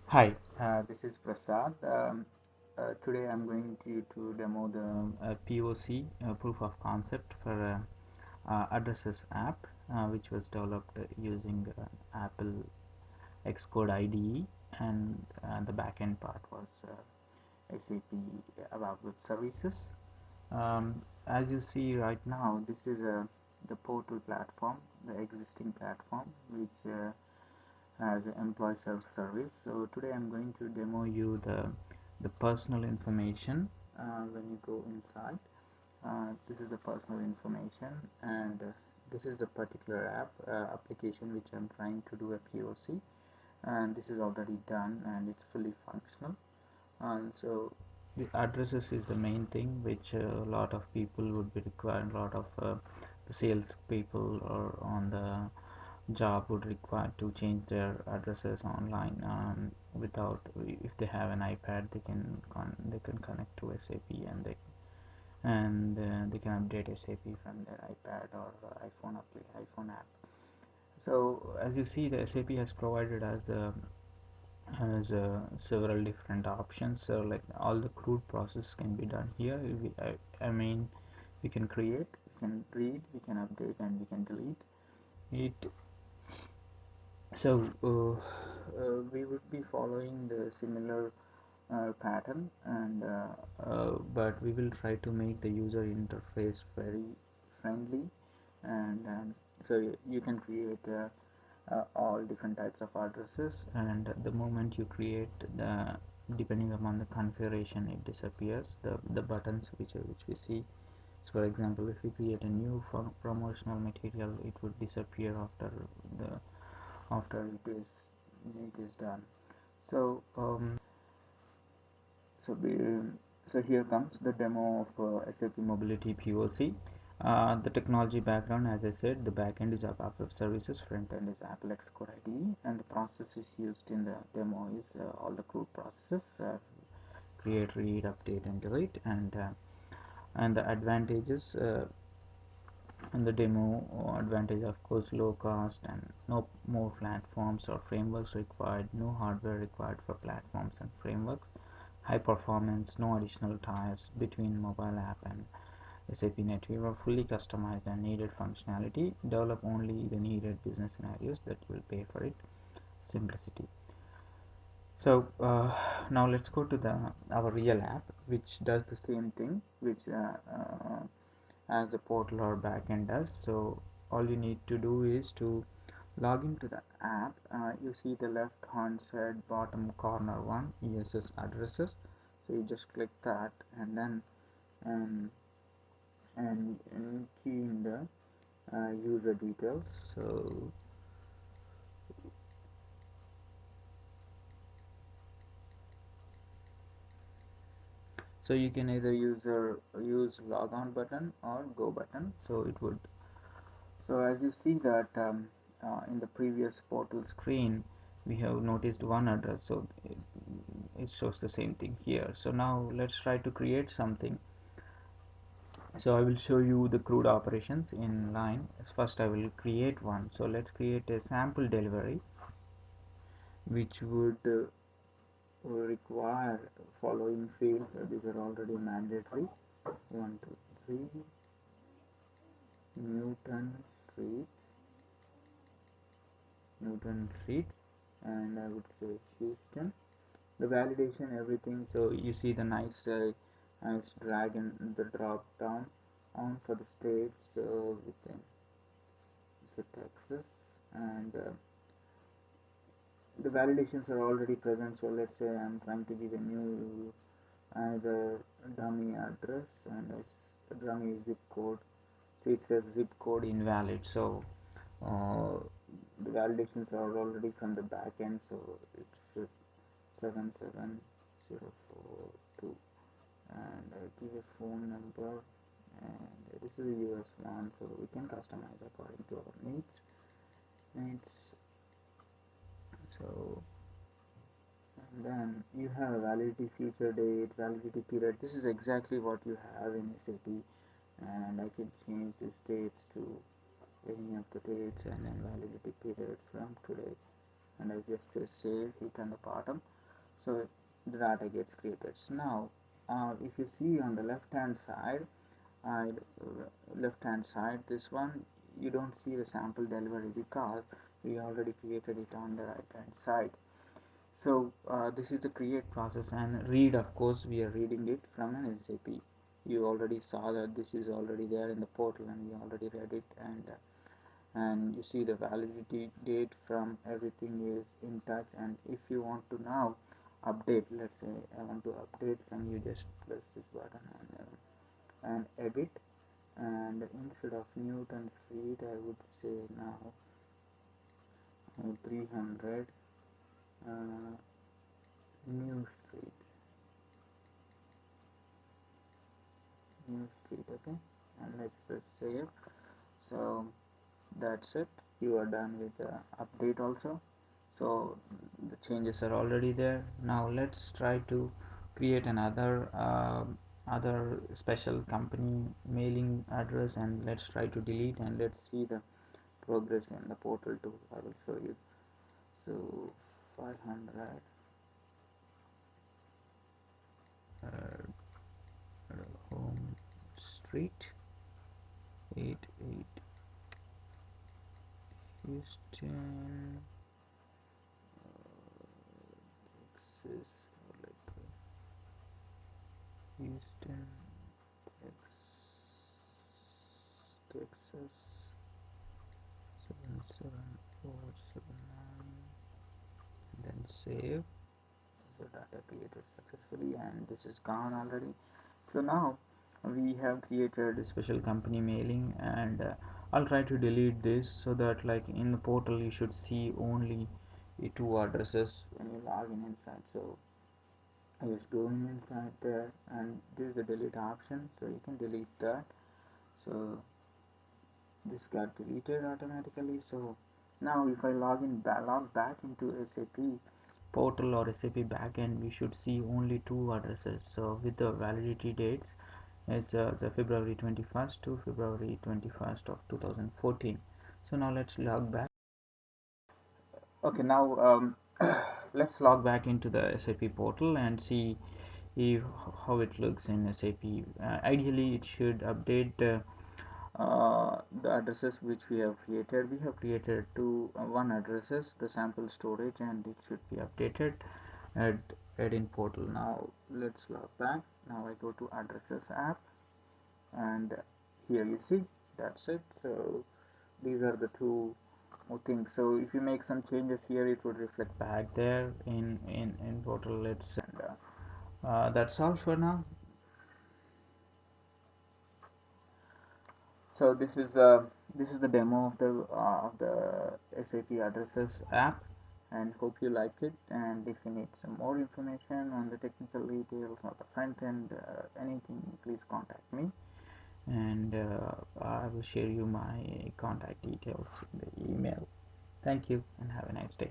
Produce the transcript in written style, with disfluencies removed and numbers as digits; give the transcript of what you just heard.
Hi, this is Prasad. Today I'm going to demo the POC, proof of concept for addresses app, which was developed using Apple Xcode IDE, and the backend part was SAP Web Services. As you see right now, this is the portal platform, the existing platform, which as an employee self service. So today I'm going to demo you the personal information. When you go inside, this is the personal information, and this is the particular application which I'm trying to do a POC, and this is already done and it's fully functional. And so the addresses is the main thing which a lot of people would be required. A lot of the sales people or on the job would require to change their addresses online, without, if they have an iPad, they can connect to SAP, and they can update SAP from their iPad or iPhone app. So as you see, the SAP has provided us several different options. So like all the crude process can be done here. I mean, we can create, we can read, we can update, and we can delete it. So we would be following the similar pattern, and but we will try to make the user interface very friendly, and so you can create all different types of addresses, and the moment you create, depending upon the configuration, it disappears, the buttons which we see. So for example, if we create a new promotional material, it would disappear the after it is done. So so we, so here comes the demo of SAP Mobility POC. The technology background, as I said, the backend is App Web Services, front end is Apple Xcode IDE, and the process is used in the demo is all the crude processes: create, read, update, and delete, and the advantages. And the demo advantage, of course, low cost and no more platforms or frameworks required, no hardware required for platforms and frameworks, high performance, no additional ties between mobile app and SAP NetWeaver, fully customized and needed functionality, develop only the needed business scenarios that will pay for it, simplicity. So now let's go to the our real app, which does the same thing, which as the portal or backend does. So all you need to do is to log into the app. You see the left hand side bottom corner one, ESS addresses. So you just click that, and then um, and key in the user details. So you can either use log on button or go button. So it would, so as you see that in the previous portal screen, we have noticed one address, so it shows the same thing here. So now let's try to create something. So I will show you the crude operations in line. First I will create one. So let's create a sample delivery, which would require following fields. These are already mandatory: 123 Newton Street, and I would say Houston. The validation, everything. So you see the nice drag and the drop down on for the states within so Texas, and the validations are already present. So let's say I'm trying to give a new another dummy address, and dummy zip code. So it says zip code invalid. So uh, the validations are already from the back end, so it should 77042, and give a phone number, and this is a US one, so we can customize according to our needs. So and then you have a validity future date, validity period. This is exactly what you have in SAP, and I can change these dates to any of the dates, and then validity period from today, and I just save, hit on the bottom. so the data gets created. So now if you see on the uh, left hand side, this one, you don't see the sample delivery because we already created it on the right hand side. So this is the create process, and read, of course we are reading it from an SAP. You already saw that this is already there in the portal and we already read it, and you see the validity date from everything is in touch. And if you want to now update, let's say I want to update some, you just press this button and edit, and instead of Newton feet I would say now 300 uh, new street okay, and let's press save. So that's it, you are done with the update also. So the changes are already there. Now let's try to create another other special company mailing address, and let's try to delete, and let's see the progress in the portal too. I will show you. So 500 home street 88 Houston, Texas, like Houston, Texas 77479, then save. So data created successfully, and this is gone already. So now we have created a special company mailing, and I'll try to delete this so that like in the portal you should see only two addresses when you log in inside. So I just go in inside there, and there is a delete option, so you can delete that. So this got deleted automatically. So now if I log back into SAP portal or SAP backend, we should see only two addresses. So with the validity dates, it's the February 21st to February 21st of 2014. So now let's log back. Okay, now let's log back into the SAP portal and see if, how it looks in SAP. Ideally, it should update the addresses which we have created. We have created one addresses, the sample storage, and it should be updated at in portal. Now let's log back. Now I go to addresses app, and here you see that's it. So these are the two things. So if you make some changes here, it would reflect back there in portal. Let's and that's all for now. So this is the demo of the SAP addresses app, and hope you like it. And if you need some more information on the technical details or the front end, anything, please contact me, and I will share you my contact details in the email. Thank you and have a nice day.